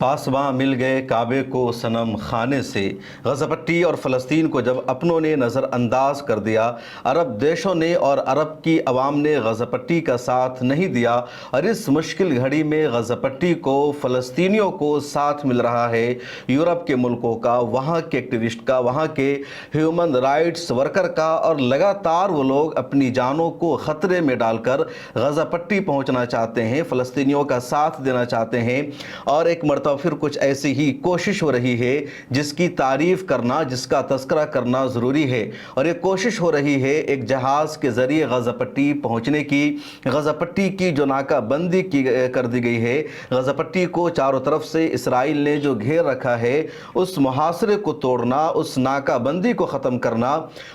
पासबां मिल गए काबे को सनम खाने से। गज़ा पट्टी और फ़लस्तीन को जब अपनों ने नज़रअंदाज कर दिया, अरब देशों ने और अरब की अवाम ने गज़ा पट्टी का साथ नहीं दिया, और इस मुश्किल घड़ी में गज़ा पट्टी को फ़लस्तीनियों को साथ मिल रहा है यूरोप के मुल्कों का, वहाँ के एक्टिविस्ट का, वहाँ के ह्यूमन राइट्स वर्कर का। और लगातार वो लोग अपनी जानों को ख़तरे में डालकर गज़ा पट्टी पहुँचना चाहते हैं, फ़लस्तीनियों का साथ देना चाहते हैं। और एक मरतबा फिर कुछ ऐसी ही कोशिश हो रही है जिसकी तारीफ करना, जिसका तस्करा करना ज़रूरी है। और ये कोशिश हो रही है एक जहाज़ के ज़रिए गज़ा पट्टी पहुँचने की। गज़ा पट्टी की जो नाकाबंदी कर दी गई है, गज़ा पट्टी को चारों तरफ से इसराइल ने जो घेर रखा है, उस मुहासरे को तोड़ना, उस नाकाबंदी को ख़त्म करना।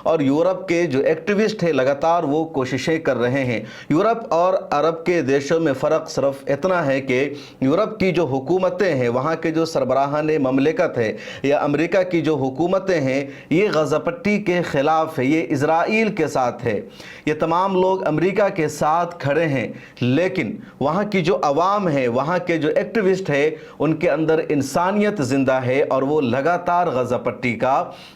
और यूरोप के जो एक्टिविस्ट है लगातार वो कोशिशें कर रहे हैं। यूरोप और अरब के देशों में फ़र्क सिर्फ इतना है कि यूरोप की जो हुकूमतें हैं, वहाँ के जो सरबराहान ममलिकत है, या अमेरिका की जो हुकूमतें हैं, ये गज़ा पट्टी के ख़िलाफ़ है, ये इज़राइल के साथ है। ये तमाम लोग अमेरिका के साथ खड़े हैं, लेकिन वहाँ की जो अवाम है, वहाँ के जो एक्टिविस्ट है, उनके अंदर इंसानियत ज़िंदा है और वो लगातार गज़ा पट्टी का,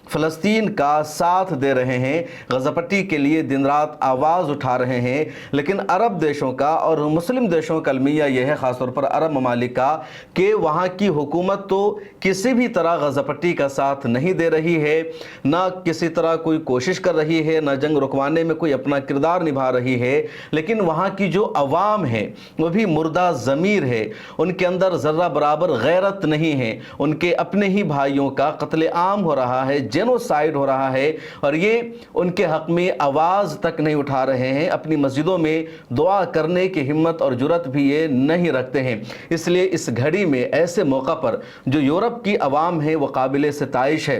फ़लस्तीन का साथ दे रहे हैं, गज़ा पट्टी के लिए दिन रात आवाज़ उठा रहे हैं। लेकिन अरब देशों का और मुस्लिम देशों का अलमिया यह है, ख़ासतौर पर अरब ममालिक का, कि वहाँ की हुकूमत तो किसी भी तरह गज़ा पट्टी का साथ नहीं दे रही है, ना किसी तरह कोई कोशिश कर रही है, ना जंग रुकवाने में कोई अपना किरदार निभा रही है। लेकिन वहाँ की जो अवाम है वो भी मुर्दा ज़मीर है, उनके अंदर ज़र्रा बराबर गैरत नहीं है। उनके अपने ही भाइयों का कत्ले आम हो रहा है, जेनोसाइड हो रहा है, और ये उनके हक़ में आवाज़ तक नहीं उठा रहे हैं। अपनी मस्जिदों में दुआ करने की हिम्मत और जुर्रत भी ये नहीं रखते हैं। इसलिए इस घड़ी में ऐसे मौका पर जो यूरोप की अवाम है वो काबिल सिताइश है।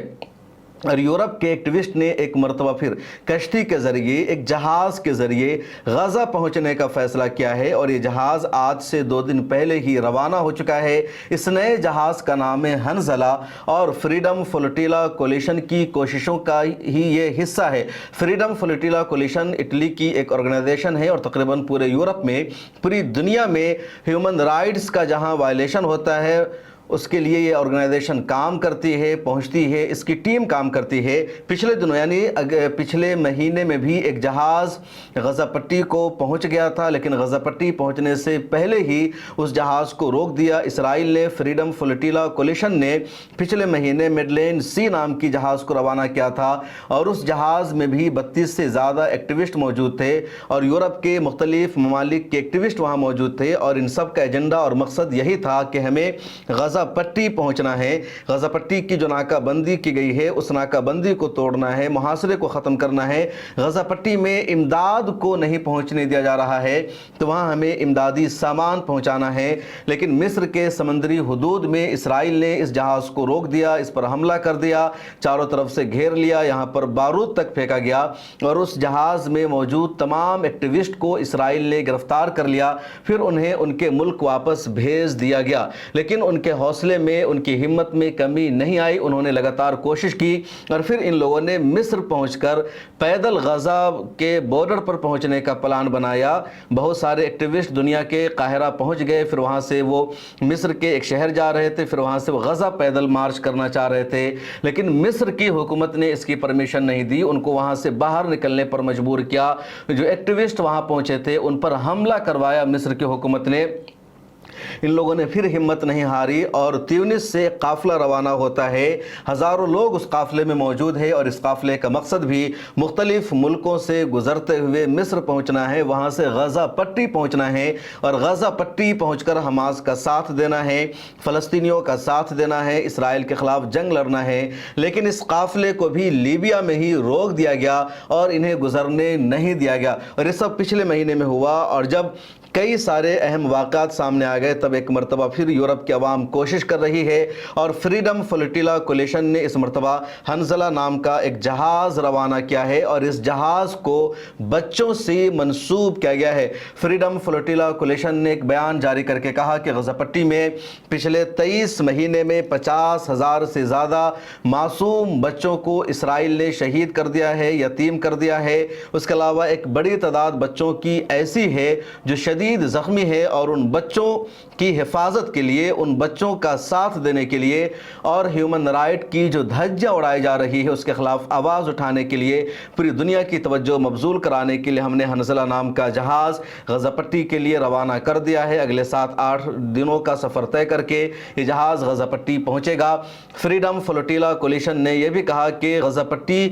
और यूरोप के एक्टिविस्ट ने एक मरतबा फिर कश्ती के ज़रिए, एक जहाज़ के ज़रिए गज़ा पहुंचने का फ़ैसला किया है, और ये जहाज़ आज से 2 दिन पहले ही रवाना हो चुका है। इस नए जहाज़ का नाम है हंज़ला, और फ्रीडम फ्लोटिला कोलिशन की कोशिशों का ही ये हिस्सा है। फ्रीडम फ्लोटिला कोलिशन इटली की एक ऑर्गेनाइजेशन है, और तकरीबन पूरे यूरोप में, पूरी दुनिया में ह्यूमन राइट्स का जहाँ वायलेशन होता है उसके लिए ये ऑर्गेनाइजेशन काम करती है, पहुंचती है, इसकी टीम काम करती है। पिछले दिनों यानी पिछले महीने में भी एक जहाज़ गज़ा पट्टी को पहुंच गया था, लेकिन गज़ा पट्टी पहुंचने से पहले ही उस जहाज़ को रोक दिया इसराइल ने। फ्रीडम फ्लोटिला कोलिशन ने पिछले महीने मेडलेन सी नाम की जहाज़ को रवाना किया था, और उस जहाज़ में भी 32 से ज़्यादा एक्टिविस्ट मौजूद थे, और यूरोप के मुख्तलिफ ममालिक के एक्टिविस्ट वहाँ मौजूद थे। और इन सब का एजेंडा और मकसद यही था कि हमें गज़ा पट्टी पहुंचना है। गज़ा पट्टी की जो नाकाबंदी की गई है, उस नाकाबंदी को तोड़ना है, मुहासरे को ख़त्म करना है। गज़ा पट्टी में इमदाद को नहीं पहुंचने दिया जा रहा है, तो वहाँ हमें इमदादी सामान पहुंचाना है। लेकिन मिस्र के समंदरी हुदूद में इसराइल ने इस जहाज़ को रोक दिया, इस पर हमला कर दिया, चारों तरफ से घेर लिया, यहाँ पर बारूद तक फेंका गया, और उस जहाज़ में मौजूद तमाम एक्टिविस्ट को इसराइल ने गिरफ्तार कर लिया। फिर उन्हें उनके मुल्क वापस भेज दिया गया। लेकिन उनके हौसले में, उनकी हिम्मत में कमी नहीं आई। उन्होंने लगातार कोशिश की, और फिर इन लोगों ने मिस्र पहुंचकर पैदल गज़ा के बॉर्डर पर पहुंचने का प्लान बनाया। बहुत सारे एक्टिविस्ट दुनिया के काहिरा पहुंच गए, फिर वहां से वो मिस्र के एक शहर जा रहे थे, फिर वहां से वो गज़ा पैदल मार्च करना चाह रहे थे। लेकिन मिस्र की हुकूमत ने इसकी परमिशन नहीं दी, उनको वहां से बाहर निकलने पर मजबूर किया। जो एक्टिविस्ट वहां पहुंचे थे उन पर हमला करवाया मिस्र की हुकूमत ने। इन लोगों ने फिर हिम्मत नहीं हारी, और त्यूनिस से काफ़िला रवाना होता है। हज़ारों लोग उस काफ़िले में मौजूद है, और इस काफ़िले का मकसद भी मुख्तलिफ मुल्कों से गुज़रते हुए मिस्र पहुँचना है, वहाँ से गज़ा पट्टी पहुँचना है, और गज़ा पट्टी पहुँचकर हमास का साथ देना है, फ़लस्तीनियों का साथ देना है, इसराइल के ख़िलाफ़ जंग लड़ना है। लेकिन इस काफ़िले को भी लीबिया में ही रोक दिया गया, और इन्हें गुज़रने नहीं दिया गया। और ये सब पिछले महीने में हुआ, और जब कई सारे अहम वाक़ात सामने आ गए, तब एक मरतबा फिर यूरोप की आवाम कोशिश कर रही है, और फ्रीडम फ्लोटिला कोलिशन ने इस मरतबा हंज़ला नाम का एक जहाज़ रवाना किया है, और इस जहाज़ को बच्चों से मंसूब किया गया है। फ्रीडम फ्लोटिला कोलिशन ने एक बयान जारी करके कहा कि गज़ा पट्टी में पिछले 23 महीने में 50,000 से ज़्यादा मासूम बच्चों को इसराइल ने शहीद कर दिया है, यतीम कर दिया है। उसके अलावा एक बड़ी तादाद बच्चों की ऐसी है जो शदीद ज़ख्मी है और उन बच्चों की हिफाजत के लिए, उन बच्चों का साथ देने के लिए और ह्यूमन राइट की जो धज्जियाँ उड़ाई जा रही है उसके ख़िलाफ़ आवाज़ उठाने के लिए, पूरी दुनिया की तवज्जो मबजूल कराने के लिए हमने हंज़ला नाम का जहाज़ गज़ा पट्टी के लिए रवाना कर दिया है। अगले 7-8 दिनों का सफ़र तय करके ये जहाज़ गज़ा पट्टी पहुँचेगा। फ्रीडम फ्लोटिला कोलिशन ने यह भी कहा कि गज़ा पट्टी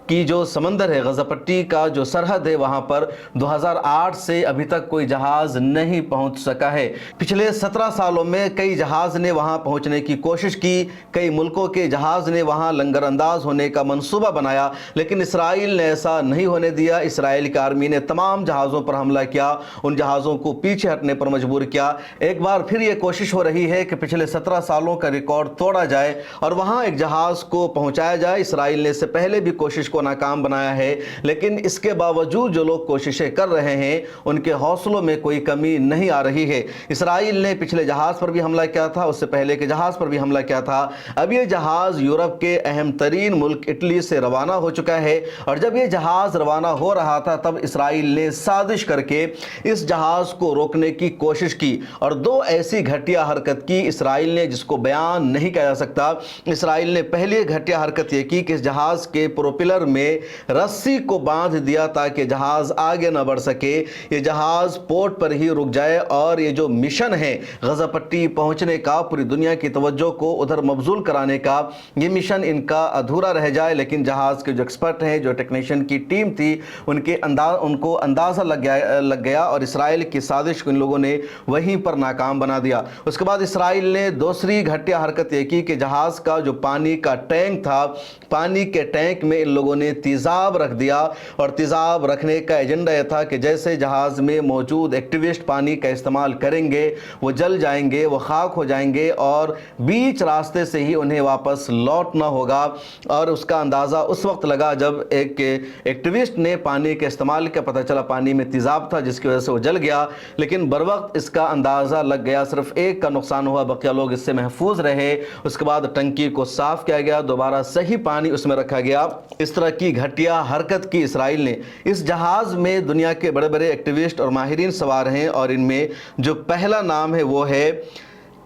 की जो समंदर है, गज़ा पट्टी का जो सरहद है, वहाँ पर 2008 से अभी तक कोई जहाज़ नहीं पहुँच सका है। पिछले 17 सालों में कई जहाज़ ने वहाँ पहुँचने की कोशिश की, कई मुल्कों के जहाज़ ने वहाँ लंगर अंदाज होने का मंसूबा बनाया, लेकिन इसराइल ने ऐसा नहीं होने दिया। इसराइल की आर्मी ने तमाम जहाज़ों पर हमला किया, उन जहाज़ों को पीछे हटने पर मजबूर किया। एक बार फिर ये कोशिश हो रही है कि पिछले 17 सालों का रिकॉर्ड तोड़ा जाए और वहाँ एक जहाज़ को पहुँचाया जाए। इसराइल ने इससे पहले भी कोशिश को नाकाम बनाया है, लेकिन इसके बावजूद जो लोग कोशिशें कर रहे हैं उनके हौसलों में कोई कमी नहीं आ रही है। इसराइल ने पिछले जहाज़ पर भी हमला किया था, उससे पहले के जहाज़ पर भी हमला किया था। अब ये जहाज़ यूरोप के अहम तरीन मुल्क इटली से रवाना हो चुका है और जब ये जहाज़ रवाना हो रहा था तब इसराइल ने साजिश करके इस जहाज़ को रोकने की कोशिश की और दो ऐसी घटिया हरकत की इसराइल ने जिसको बयान नहीं किया जा सकता। इसराइल ने पहली घटिया हरकत ये की कि इस जहाज़ के प्रोपेलर में रस्सी को बांध दिया ताकि जहाज आगे न बढ़ सके, ये जहाज पोर्ट पर ही रुक जाए और ये जो मिशन है गज़ा पट्टी पहुंचने का, पूरी दुनिया की तवज्जो को उधर मबजूल कराने का, ये मिशन इनका अधूरा रह जाए। लेकिन जहाज के जो एक्सपर्ट हैं, जो टेक्नीशियन की टीम थी, उनको अंदाज़ा लग गया और इसराइल की साजिश को इन लोगों ने वहीं पर नाकाम बना दिया। उसके बाद इसराइल ने दूसरी घटिया हरकत ये की कि जहाज का जो पानी का टैंक था, पानी के टैंक में इन लोगों ने तेज़ाब रख दिया और तेज़ाब रखने का एजेंडा यह था कि जैसे जहाज़ में मौजूद एक्टिविस्ट पानी का इस्तेमाल करेंगे वो जल जाएंगे, वो खाक हो जाएंगे और बीच रास्ते से ही उन्हें वापस लौटना होगा। और उसका अंदाज़ा उस वक्त लगा जब एक एक्टिविस्ट ने पानी का इस्तेमाल किया, पता चला पानी में तेज़ाब था जिसकी वजह से वो जल गया। लेकिन बर वक्त इसका अंदाज़ा लग गया, सिर्फ एक का नुकसान हुआ, बकिया लोग इससे महफूज रहे। उसके बाद टंकी को साफ़ किया गया, दोबारा सही पानी उसमें रखा गया। इस तरह की घटिया हरकत की इसराइल ने। इस जहाज़ में दुनिया के बड़े बड़े एक्टिविस्ट और माहिरीन सवार हैं और इनमें जो पहला नाम है वो है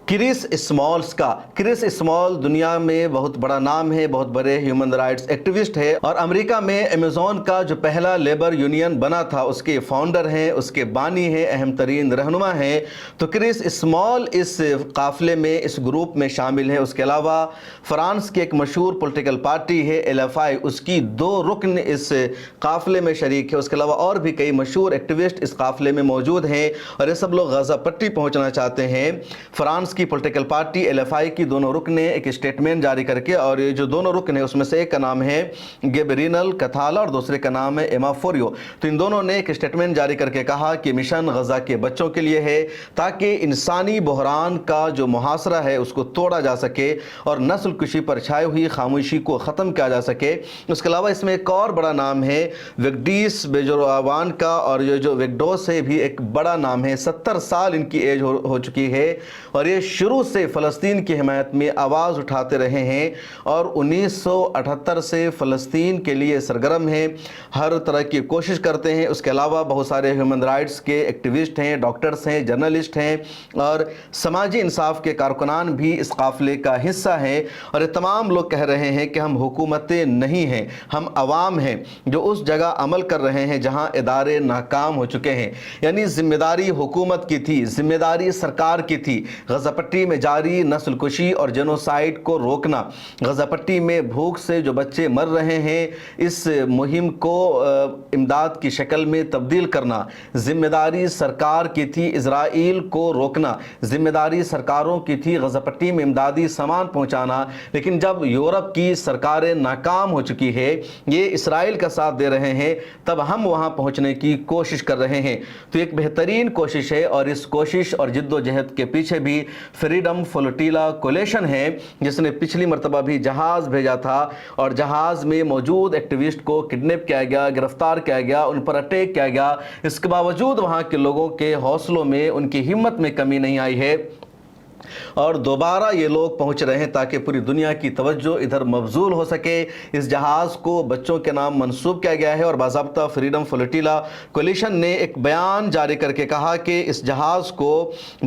क्रिस स्मॉल्स का। क्रिस स्मॉल दुनिया में बहुत बड़ा नाम है, बहुत बड़े ह्यूमन राइट्स एक्टिविस्ट है और अमेरिका में अमेज़न का जो पहला लेबर यूनियन बना था उसके फाउंडर हैं, उसके बानी हैं, अहम तरीन रहनुमा हैं। तो क्रिस स्मॉल इस काफ़िले में, इस ग्रुप में शामिल है। उसके अलावा फ्रांस की एक मशहूर पॉलिटिकल पार्टी है LFI, उसकी 2 रुकन इस काफ़िले में शरीक है। उसके अलावा और भी कई मशहूर एक्टिविस्ट इस काफ़िले में मौजूद हैं और ये सब लोग गज़ा पट्टी पहुँचना चाहते हैं। फ्रांस की पॉलिटिकल पार्टी LFI की दोनों रुकन ने एक स्टेटमेंट जारी करके, और ये जो दोनों रुकन है उसमें से एक का नाम है गेब्रिनल कथाला और दूसरे का नाम है एमा फोरियो। तो इन दोनों ने एक स्टेटमेंट जारी करके कहा कि मिशन गज़ा के बच्चों के लिए है ताकि इंसानी बहरान का जो मुहासरा है उसको तोड़ा जा सके और नस्ल कुशी पर छाई हुई खामोशी को ख़त्म किया जा सके। उसके अलावा इसमें एक और बड़ा नाम है विगडीस बेजोरावान का, और ये जो विगडोस है भी एक बड़ा नाम है। 70 साल इनकी एज हो चुकी है और ये शुरू से फ़लस्तीन की हिमायत में आवाज़ उठाते रहे हैं और 1978 से फ़लस्तीन के लिए सरगर्म हैं, हर तरह की कोशिश करते हैं। उसके अलावा बहुत सारे ह्यूमन राइट्स के एक्टिविस्ट हैं, डॉक्टर्स हैं, जर्नलिस्ट हैं और समाजी इंसाफ के कारकुनान भी इस काफ़िले का हिस्सा हैं। और ये तमाम लोग कह रहे हैं कि हम हुकूमतें नहीं हैं, हम अवाम हैं जो उस जगह अमल कर रहे हैं जहाँ इदारे नाकाम हो चुके हैं। यानी ज़िम्मेदारी हुकूमत की थी, ज़िम्मेदारी सरकार की थी गज़ा पट्टी में जारी नस्ल कुशी और जेनोसाइड को रोकना। गज़ा पट्टी में भूख से जो बच्चे मर रहे हैं, इस मुहिम को इमदाद की शक्ल में तब्दील करना ज़िम्मेदारी सरकार की थी। इजराइल को रोकना ज़िम्मेदारी सरकारों की थी, गज़ा पट्टी में इमदादी सामान पहुँचाना। लेकिन जब यूरोप की सरकारें नाकाम हो चुकी है, ये इसराइल का साथ दे रहे हैं, तब हम वहाँ पहुँचने की कोशिश कर रहे हैं। तो एक बेहतरीन कोशिश है और इस कोशिश और जिद्दोजहद के पीछे भी फ्रीडम फ्लोटिला कोलिशन है जिसने पिछली मरतबा भी जहाज़ भेजा था और जहाज़ में मौजूद एक्टिविस्ट को किडनैप किया गया, गिरफ्तार किया गया, उन पर अटैक किया गया। इसके बावजूद वहाँ के लोगों के हौसलों में, उनकी हिम्मत में कमी नहीं आई है। اور دوبارہ یہ لوگ پہنچ رہے ہیں تاکہ پوری دنیا کی توجہ ادھر مبذول ہو سکے۔ اس جہاز کو بچوں کے نام منسوب کیا گیا ہے اور باضابطہ فریڈم فلوٹیلا کولیشن نے ایک بیان جاری کر کے کہا کہ اس جہاز کو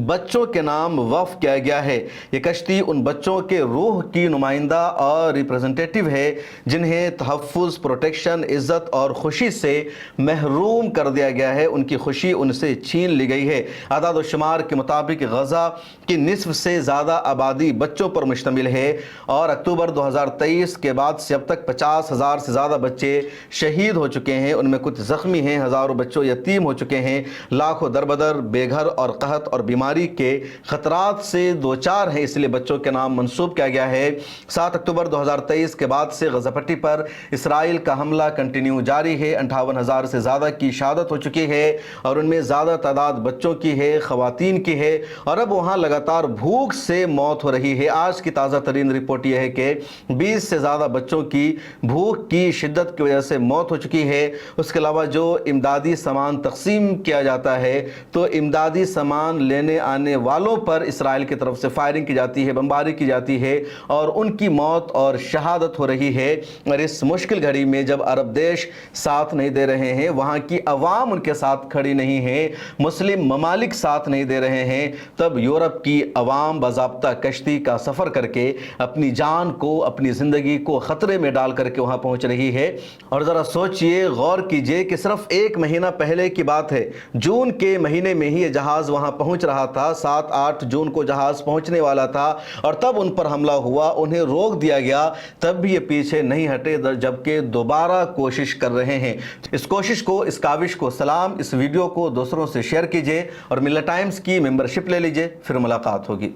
بچوں کے نام وقف کیا گیا ہے۔ یہ کشتی ان بچوں کے روح کی نمائندہ اور ریپریزنٹیٹیو ہے جنہیں تحفظ، پروٹیکشن، عزت اور خوشی سے محروم کر دیا گیا ہے۔ ان کی خوشی ان سے چھین لی گئی ہے۔ اعداد و شمار کے مطابق غزہ کی نصف سے زیادہ آبادی بچوں پر مشتمل ہے اور اکتوبر 2023 کے بعد سے اب تک 50,000 سے زیادہ بچے شہید ہو چکے ہیں، ان میں کچھ زخمی ہیں، ہزاروں بچوں یتیم ہو چکے ہیں، لاکھوں دربدر بے گھر اور قحط اور بیماری کے خطرات سے دوچار ہیں، اس لیے بچوں کے نام منسوب کیا گیا ہے۔ 7 اکتوبر 2023 کے بعد سے غزہ پٹی پر اسرائیل کا حملہ کنٹینیو جاری ہے۔ 58,000 سے زیادہ کی شہادت ہو چکی ہے اور ان میں زیادہ تعداد بچوں کی ہے، خواتین کی ہے اور اب وہاں لگاتار بھوک سے موت ہو رہی ہے۔ آج کی تازہ ترین رپورٹ یہ ہے کہ 20 سے زیادہ بچوں کی بھوک کی شدت کی وجہ سے موت ہو چکی ہے۔ اس کے علاوہ جو امدادی سامان تقسیم کیا جاتا ہے تو امدادی سامان لینے آنے والوں پر اسرائیل کی طرف سے فائرنگ کی جاتی ہے، بمباری کی جاتی ہے اور ان کی موت اور شہادت ہو رہی ہے۔ اور اس مشکل گھڑی میں جب عرب دیش ساتھ نہیں دے رہے ہیں، وہاں کی عوام ان کے ساتھ کھڑی نہیں ہے، مسلم ممالک ساتھ نہیں دے رہے ہیں، تب یورپ کی عوام باضابطہ کشتی کا سفر کر کے اپنی جان کو، اپنی زندگی کو خطرے میں ڈال کر کے وہاں پہنچ رہی ہے۔ اور ذرا سوچئے، غور کیجئے کہ صرف 1 مہینہ پہلے کی بات ہے، جون کے مہینے میں ہی یہ جہاز وہاں پہنچ رہا تھا۔ 7-8 جون کو جہاز پہنچنے والا تھا اور تب ان پر حملہ ہوا، انہیں روک دیا گیا، تب بھی یہ پیچھے نہیں ہٹے جبکہ دوبارہ کوشش کر رہے ہیں۔ اس کوشش کو، اس کاوش کو سلام، اس ویڈیو کو دوسروں سے شیئر کیجئے اور ملت ٹائمز کی ممبرشپ لے لیجئے، پھر ملاقات ہوگی۔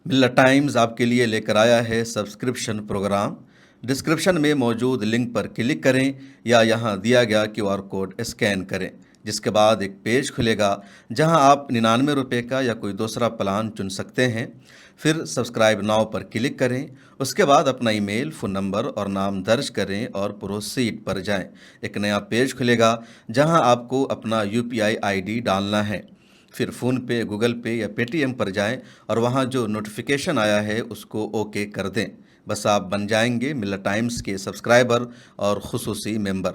ملت ٹائمز آپ کے لیے لے کر آیا ہے سبسکرپشن پروگرام۔ ڈسکرپشن میں موجود لنک پر کلک کریں یا یہاں دیا گیا QR کوڈ اسکین کریں، جس کے بعد ایک پیج کھلے گا جہاں آپ 99 روپے کا یا کوئی دوسرا پلان چن سکتے ہیں۔ پھر سبسکرائب ناؤ پر کلک کریں، اس کے بعد اپنا ای میل، فون نمبر اور نام درج کریں اور پروسیڈ پر جائیں۔ ایک نیا پیج کھلے گا جہاں آپ کو اپنا UPI ID ڈالنا ہے۔ پھر فون پے، گوگل پے یا پے ٹی ایم پر جائیں اور وہاں جو نوٹیفیکیشن آیا ہے اس کو اوکے کر دیں۔ بس آپ بن جائیں گے ملت ٹائمز کے سبسکرائبر اور خصوصی ممبر۔